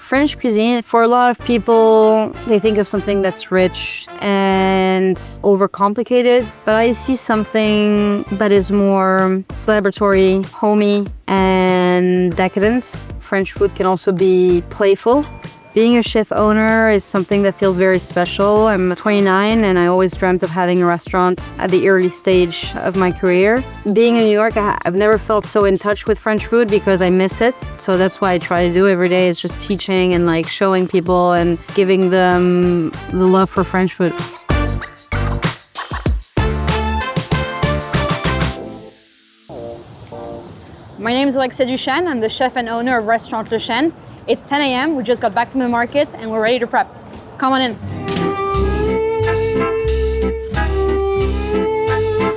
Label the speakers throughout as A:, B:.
A: French cuisine, for a lot of people, they think of something that's rich and overcomplicated, but I see something that is more celebratory, homey, and decadent. French food can also be playful. Being a chef owner is something that feels very special. I'm 29 and I always dreamt of having a restaurant at the early stage of my career. Being in New York, I've never felt so in touch with French food because I miss it. So that's what I try to do every day, is just teaching and like showing people and giving them the love for French food.
B: My name is Alexia Duchêne. I'm the chef and owner of Restaurant Duchene. It's 10 a.m. We just got back from the market and we're ready to prep. Come on in.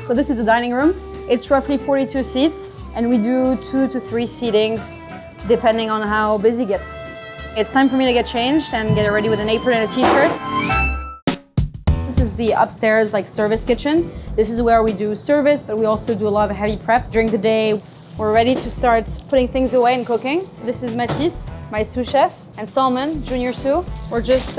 B: So this is the dining room. It's roughly 42 seats and we do 2 to 3 seatings depending on how busy it gets. It's time for me to get changed and get ready with an apron and a t-shirt. This is the upstairs service kitchen. This is where we do service, but we also do a lot of heavy prep during the day. We're ready to start putting things away and cooking. This is Mathis, my sous chef, and Salman, junior sous. We're just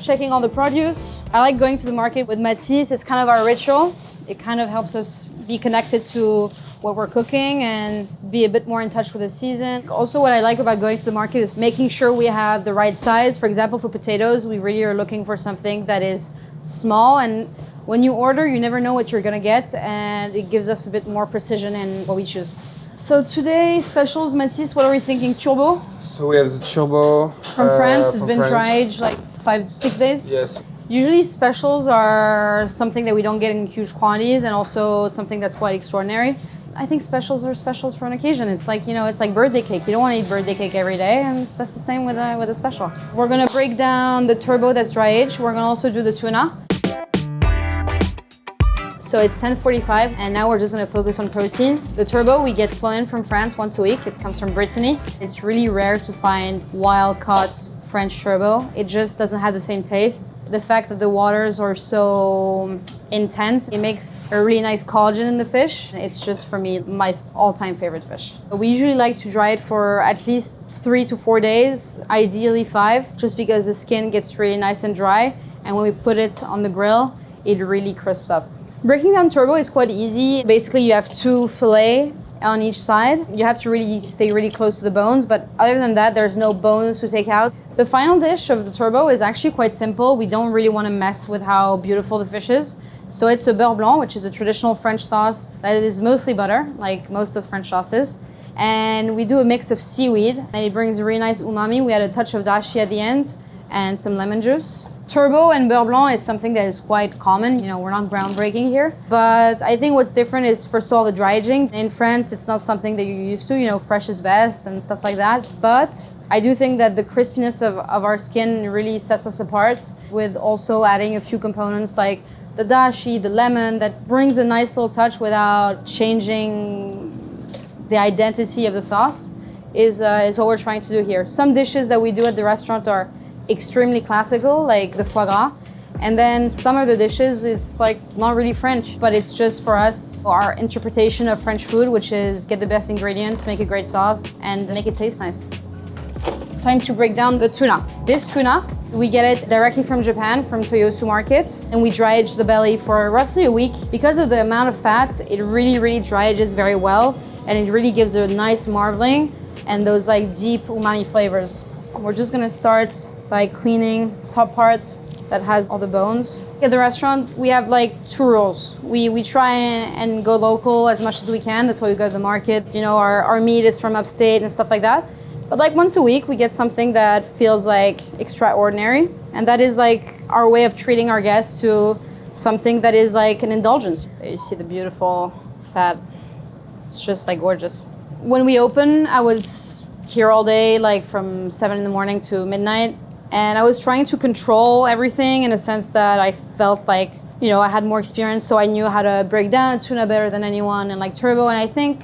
B: checking all the produce. I like going to the market with Mathis. It's kind of our ritual. It kind of helps us be connected to what we're cooking and be a bit more in touch with the season. Also, what I like about going to the market is making sure we have the right size. For example, for potatoes, we really are looking for something that is small, and when you order, you never know what you're gonna get, and it gives us a bit more precision in what we choose. So today, specials, Mathis, what are we thinking? Turbo?
C: So we have the turbo.
B: From France, it's been dry aged 5-6 days?
C: Yes.
B: Usually specials are something that we don't get in huge quantities and also something that's quite extraordinary. I think specials are specials for an occasion. It's like, it's like birthday cake. You don't want to eat birthday cake every day, and that's the same with a special. We're gonna break down the turbo that's dry aged. We're gonna also do the tuna. So it's 10:45 and now we're just gonna focus on protein. The turbo we get flown in from France once a week. It comes from Brittany. It's really rare to find wild-caught French turbo. It just doesn't have the same taste. The fact that the waters are so intense, it makes a really nice collagen in the fish. It's just, for me, my all-time favorite fish. We usually like to dry it for at least 3 to 4 days, ideally 5, just because the skin gets really nice and dry. And when we put it on the grill, it really crisps up. Breaking down turbo is quite easy. Basically, you have 2 fillets on each side. You have to really stay really close to the bones, but other than that, there's no bones to take out. The final dish of the turbo is actually quite simple. We don't really want to mess with how beautiful the fish is. So it's a beurre blanc, which is a traditional French sauce that is mostly butter, like most of French sauces. And we do a mix of seaweed, and it brings a really nice umami. We add a touch of dashi at the end and some lemon juice. Turbo and beurre blanc is something that is quite common. We're not groundbreaking here. But I think what's different is, first of all, the dry aging. In France, it's not something that you're used to. Fresh is best and stuff like that. But I do think that the crispiness of our skin really sets us apart, with also adding a few components like the dashi, the lemon, that brings a nice little touch without changing the identity of the sauce, is what we're trying to do here. Some dishes that we do at the restaurant are extremely classical, like the foie gras. And then some of the dishes, it's not really French, but it's just for us, our interpretation of French food, which is get the best ingredients, make a great sauce, and make it taste nice. Time to break down the tuna. This tuna, we get it directly from Japan, from Toyosu Market, and we dry age the belly for roughly a week. Because of the amount of fat, it really, really dry ages very well, and it really gives a nice marbling and those deep umami flavors. We're just gonna start by cleaning top parts that has all the bones. At the restaurant, we have 2 rules. We try and go local as much as we can. That's why we go to the market. Our meat is from upstate and stuff like that. But once a week, we get something that feels extraordinary. And that is our way of treating our guests to something that is an indulgence. You see the beautiful fat. It's just gorgeous. When we open, I was here all day, from 7 in the morning to midnight. And I was trying to control everything in a sense that I felt I had more experience, so I knew how to break down a tuna better than anyone, and turbo. And I think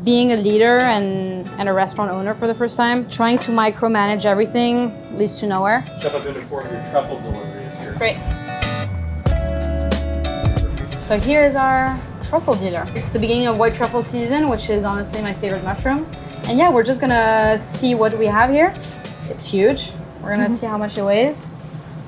B: being a leader and a restaurant owner for the first time, trying to micromanage everything leads to nowhere.
D: Chef, I've been informed your truffle delivery is here.
B: Great. So here's our truffle dealer. It's the beginning of white truffle season, which is honestly my favorite mushroom. And yeah, we're just gonna see what we have here. It's huge. We're gonna see how much it weighs.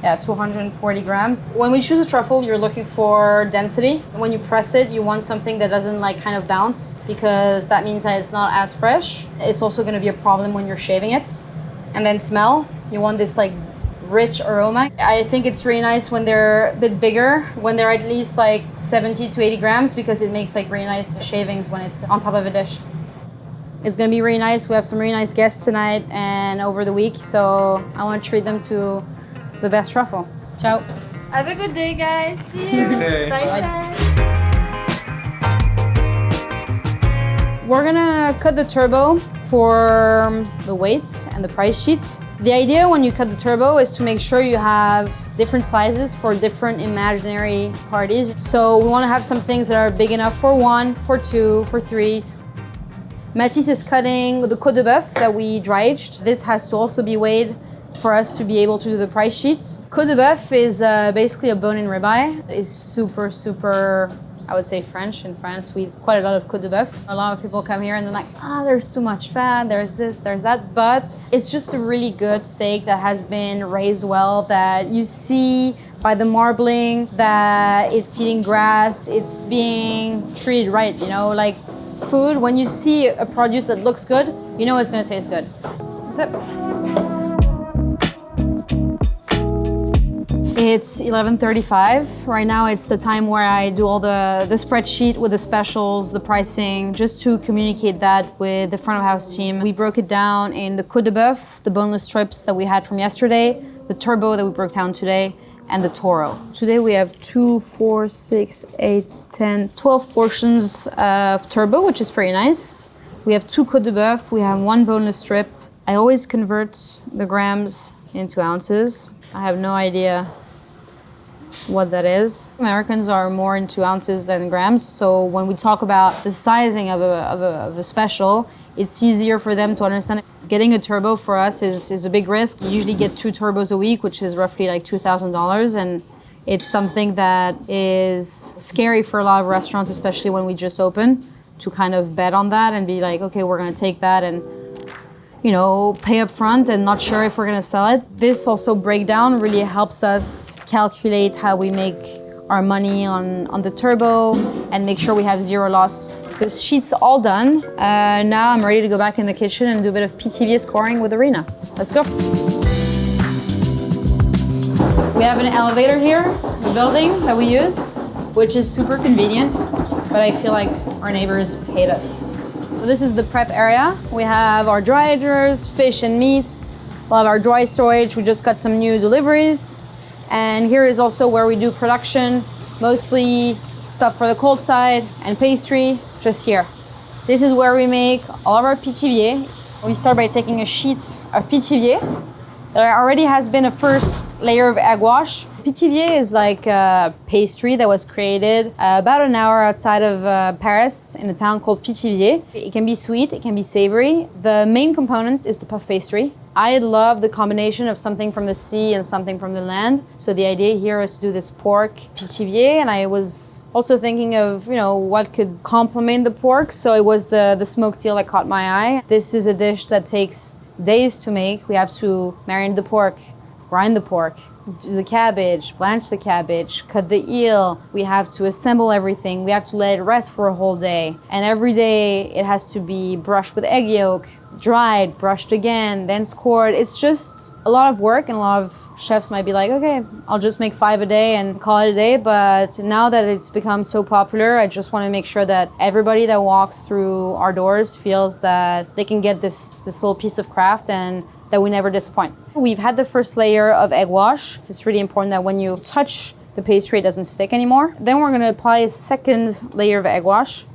B: Yeah, 240 grams. When we choose a truffle, you're looking for density. When you press it, you want something that doesn't like kind of bounce because that means that it's not as fresh. It's also gonna be a problem when you're shaving it. And then smell, you want this like rich aroma. I think it's really nice when they're a bit bigger, when they're at least like 70 to 80 grams because it makes like really nice shavings when it's on top of a dish. It's gonna be really nice. We have some really nice guests tonight and over the week, so I want to treat them to the best truffle. Ciao.
E: Have a good day, guys. See you.
C: Good day.
E: Bye,
B: Bye.
E: Shai.
B: We're gonna cut the turbo for the weight and the price sheets. The idea when you cut the turbo is to make sure you have different sizes for different imaginary parties. So we wanna have some things that are big enough for 1, for 2, for 3. Mathis is cutting the côte de bœuf that we dry aged. This has to also be weighed for us to be able to do the price sheets. Côte de bœuf is basically a bone-in ribeye. It's super, super, I would say French. In France, we eat quite a lot of côte de bœuf. A lot of people come here and they're like, there's too much fat, there's this, there's that. But it's just a really good steak that has been raised well, that you see by the marbling that it's eating grass, it's being treated right, you know, like food. When you see a produce that looks good, you know it's gonna taste good. That's it. It's 11:35. Right now it's the time where I do all the spreadsheet with the specials, the pricing, just to communicate that with the front of house team. We broke it down in the côte de bœuf, the boneless strips that we had from yesterday, the turbo that we broke down today, and the toro. Today we have 2, 4, 6, 8, 10, 12 portions of turbo, which is pretty nice. We have 2 côte de bœuf, we have 1 boneless strip. I always convert the grams into ounces. I have no idea what that is. Americans are more into ounces than grams, so when we talk about the sizing of a special, it's easier for them to understand. Getting a turbo for us is a big risk. You usually get 2 turbos a week, which is roughly like $2,000, and it's something that is scary for a lot of restaurants, especially when we just open, to kind of bet on that and be like, okay, we're gonna take that and, you know, pay up front and not sure if we're gonna sell it. This also breakdown really helps us calculate how we make our money on the turbo and make sure we have 0 loss. The sheet's all done. Now I'm ready to go back in the kitchen and do a bit of Pithiviers scoring with Arena. Let's go. We have an elevator here in the building that we use, which is super convenient, but I feel like our neighbors hate us. So this is the prep area. We have our dry agers, fish and meat. We'll have our dry storage. We just got some new deliveries. And here is also where we do production, mostly stuff for the cold side and pastry, just here. This is where we make all of our Pithiviers. We start by taking a sheet of Pithiviers. There already has been a first layer of egg wash. Pithiviers is like a pastry that was created about an hour outside of Paris in a town called Pithiviers. It can be sweet, it can be savory. The main component is the puff pastry. I love the combination of something from the sea and something from the land. So the idea here is to do this pork Pithiviers, and I was also thinking of, you know, what could complement the pork. So it was the smoked eel that caught my eye. This is a dish that takes days to make. We have to marinate the pork, grind the pork, do the cabbage, blanch the cabbage, cut the eel. We have to assemble everything. We have to let it rest for a whole day. And every day it has to be brushed with egg yolk, dried, brushed again, then scored. It's just a lot of work, and a lot of chefs might be like, okay, I'll just make 5 a day and call it a day. But now that it's become so popular, I just want to make sure that everybody that walks through our doors feels that they can get this little piece of craft and that we never disappoint. We've had the first layer of egg wash. It's really important that when you touch the pastry, it doesn't stick anymore. Then we're gonna apply a second layer of egg wash.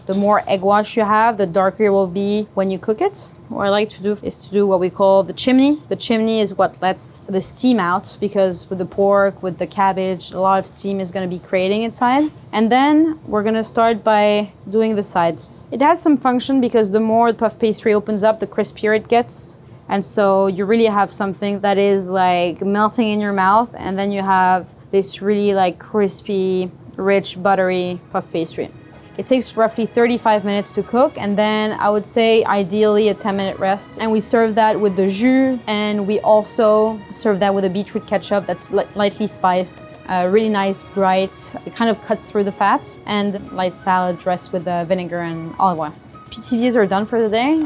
B: The more egg wash you have, the darker it will be when you cook it. What I like to do is to do what we call the chimney. The chimney is what lets the steam out, because with the pork, with the cabbage, a lot of steam is gonna be creating inside. And then we're gonna start by doing the sides. It has some function because the more the puff pastry opens up, the crispier it gets. And so you really have something that is like melting in your mouth, and then you have this really like crispy, rich, buttery puff pastry. It takes roughly 35 minutes to cook, and then I would say ideally a 10-minute rest. And we serve that with the jus, and we also serve that with a beetroot ketchup that's lightly spiced, really nice, bright. It kind of cuts through the fat, and light salad dressed with vinegar and olive oil. Pithiviers are done for the day.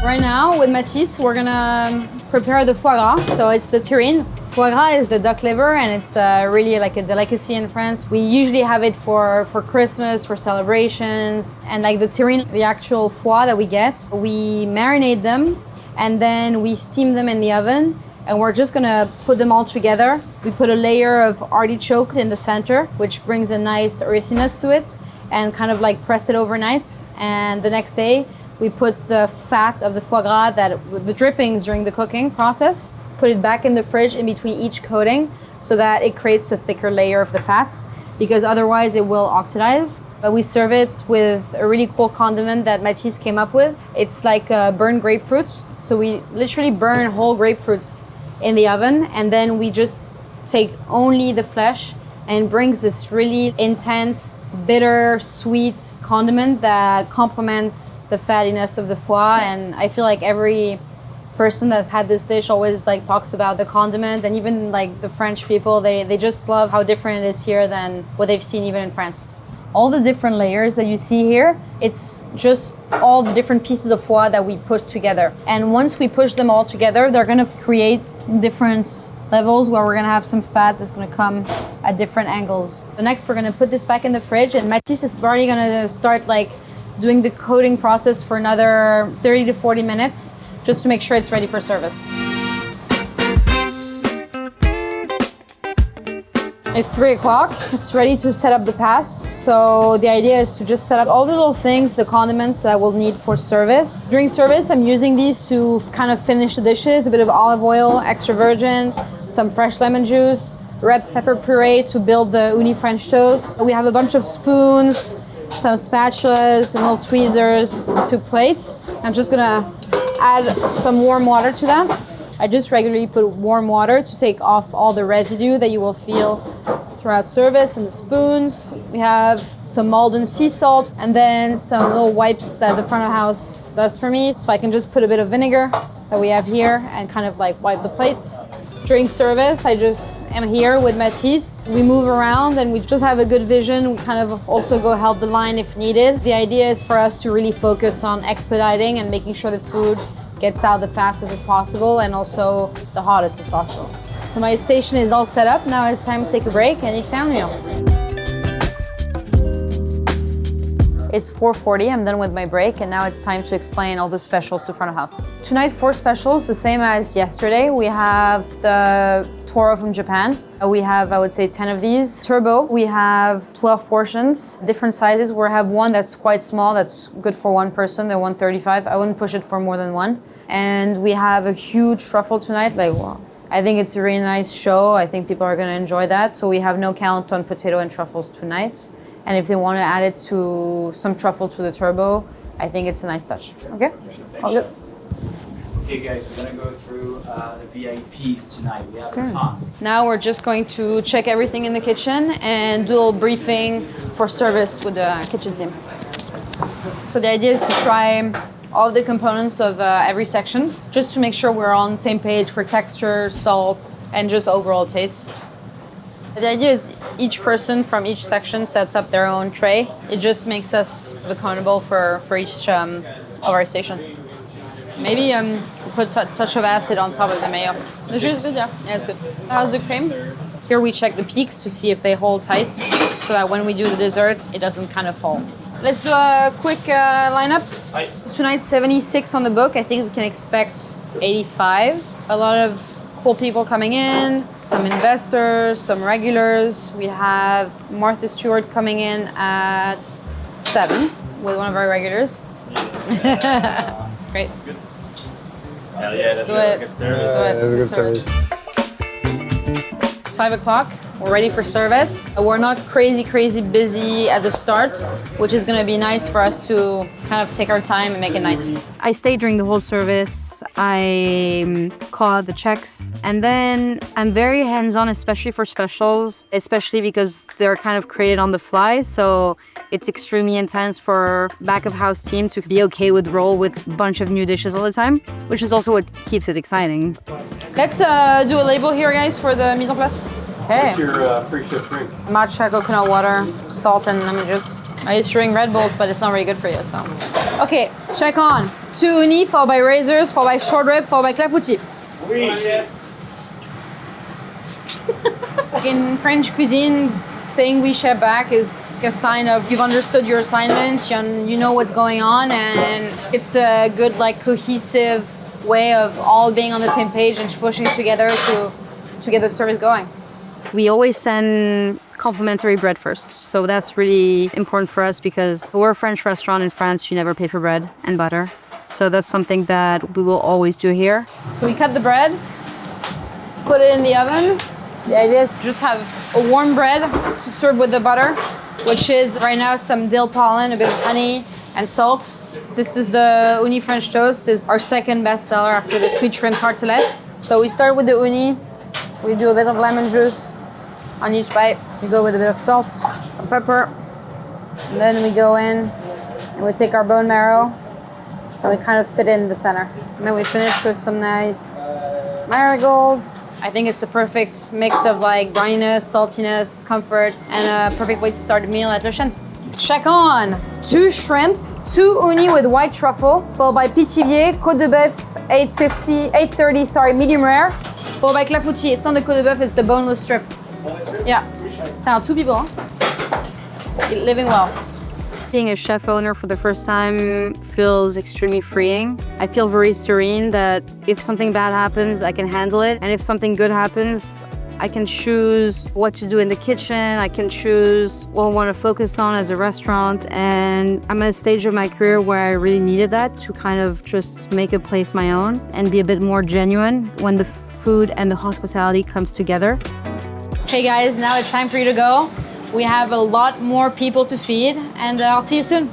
B: Right now, with Mathis, we're gonna prepare the foie gras. So it's the terrine. Foie gras is the duck liver, and it's really like a delicacy in France. We usually have it for Christmas, for celebrations, and like the terrine, the actual foie that we get, we marinate them, and then we steam them in the oven, and we're just gonna put them all together. We put a layer of artichoke in the center, which brings a nice earthiness to it, and kind of like press it overnight. And the next day, we put the fat of the foie gras, the drippings during the cooking process, put it back in the fridge in between each coating so that it creates a thicker layer of the fat, because otherwise it will oxidize. But we serve it with a really cool condiment that Mathis came up with. It's like burned grapefruits. So we literally burn whole grapefruits in the oven, and then we just take only the flesh, and it brings this really intense, bitter, sweet condiment that complements the fattiness of the foie. And I feel like every person that's had this dish always like talks about the condiment, and even like the French people, they just love how different it is here than what they've seen even in France. All the different layers that you see here, it's just all the different pieces of foie that we put together. And once we push them all together, they're gonna create different levels where we're gonna have some fat that's gonna come at different angles. So next, we're gonna put this back in the fridge, and Mathis is already gonna start like doing the coating process for another 30 to 40 minutes, just to make sure it's ready for service. It's 3 o'clock. It's ready to set up the pass. So the idea is to just set up all the little things, the condiments that we'll need for service. During service, I'm using these to kind of finish the dishes. A bit of olive oil, extra virgin, some fresh lemon juice, red pepper puree to build the uni French toast. We have a bunch of spoons, some spatulas, and little tweezers, 2 plates. I'm just gonna add some warm water to that. I just regularly put warm water to take off all the residue that you will feel throughout service. And the spoons, we have some Malden sea salt, and then some little wipes that the front of house does for me. So I can just put a bit of vinegar that we have here and kind of like wipe the plates. During service, I just am here with Mathis. We move around and we just have a good vision. We kind of also go help the line if needed. The idea is for us to really focus on expediting and making sure the food gets out the fastest as possible and also the hottest as possible. So my station is all set up. Now it's time to take a break and eat family meal. It's 4:40, I'm done with my break, and now it's time to explain all the specials to front of house. Tonight, 4 specials, the same as yesterday. We have the Toro from Japan. We have, I would say, 10 of these. Turbo, we have 12 portions, different sizes. We have one that's quite small, that's good for one person, they're 135. I wouldn't push it for more than one. And we have a huge truffle tonight, like, wow. I think it's a really nice show. I think people are gonna enjoy that. So we have no count on potato and truffles tonight. And if they want to add it to some truffle to the turbo, I think it's a nice touch. Okay? All good.
F: Okay guys, we're gonna go through the VIPs tonight. We have Tom.
B: Now we're just going to check everything in the kitchen and do a little briefing for service with the kitchen team. So the idea is to try all the components of every section, just to make sure we're on the same page for texture, salt, and just overall taste. The idea is each person from each section sets up their own tray. It just makes us accountable for each of our stations. Maybe put a touch of acid on top of the mayo. The jus is good, yeah. Yeah, it's good. How's the cream? Here we check the peaks to see if they hold tight, so that when we do the dessert, it doesn't kind of fall. Let's do a quick lineup.
F: Hi.
B: Tonight's 76 on the book. I think we can expect 85. A lot of cool people coming in, some investors, some regulars. We have Martha Stewart coming in at 7 with one of our regulars.
F: Yeah.
B: Great.
F: Good. Hell yeah, that's
B: do it.
F: Good service.
B: Do it.
C: That's a good service.
B: It's 5 o'clock. We're ready for service. We're not crazy busy at the start, which is gonna be nice for us to kind of take our time and make it nice.
A: I stay during the whole service. I call out the checks. And then I'm very hands-on, especially for specials, especially because they're kind of created on the fly. So it's extremely intense for back of house team to be okay with roll with a bunch of new dishes all the time, which is also what keeps it exciting.
B: Let's do a label here, guys, for the mise en place.
D: What's
B: Okay.
D: your pre-shift drink?
B: Matcha, coconut water, salt, and lemon juice. I used to drink Red Bulls, but it's not really good for you, so. Okay, check on. 2 uni, followed by razors, followed by short rib, followed by clafoutis.
D: Oui, chef.
B: In French cuisine, saying "oui chef" back is a sign of you've understood your assignment, you know what's going on, and it's a good, like, cohesive way of all being on the same page and pushing together to get the service going.
A: We always send complimentary bread first. So that's really important for us because we're a French restaurant in France. You never pay for bread and butter. So that's something that we will always do here.
B: So we cut the bread, put it in the oven. The idea is to just have a warm bread to serve with the butter, which is right now some dill pollen, a bit of honey, and salt. This is the uni French toast. It's our second best seller after the sweet shrimp tartelette. So we start with the uni. We do a bit of lemon juice on each bite. We go with a bit of salt, some pepper, and then we go in and we take our bone marrow and we kind of fit it in the center. And then we finish with some nice marigold. I think it's the perfect mix of like browniness, saltiness, comfort, and a perfect way to start a meal at Duchene. Check on 2 shrimp, 2 uni with white truffle, followed by Pithiviers, côte de bœuf, 830, medium rare, followed by clafoutis. It's not the côte de bœuf, it's the boneless strip. Yeah. Now 2 people, huh? Living well.
A: Being a chef owner for the first time feels extremely freeing. I feel very serene that if something bad happens, I can handle it. And if something good happens, I can choose what to do in the kitchen. I can choose what I want to focus on as a restaurant. And I'm at a stage of my career where I really needed that to kind of just make a place my own and be a bit more genuine when the food and the hospitality comes together.
B: Hey guys, now it's time for you to go. We have a lot more people to feed, and I'll see you soon.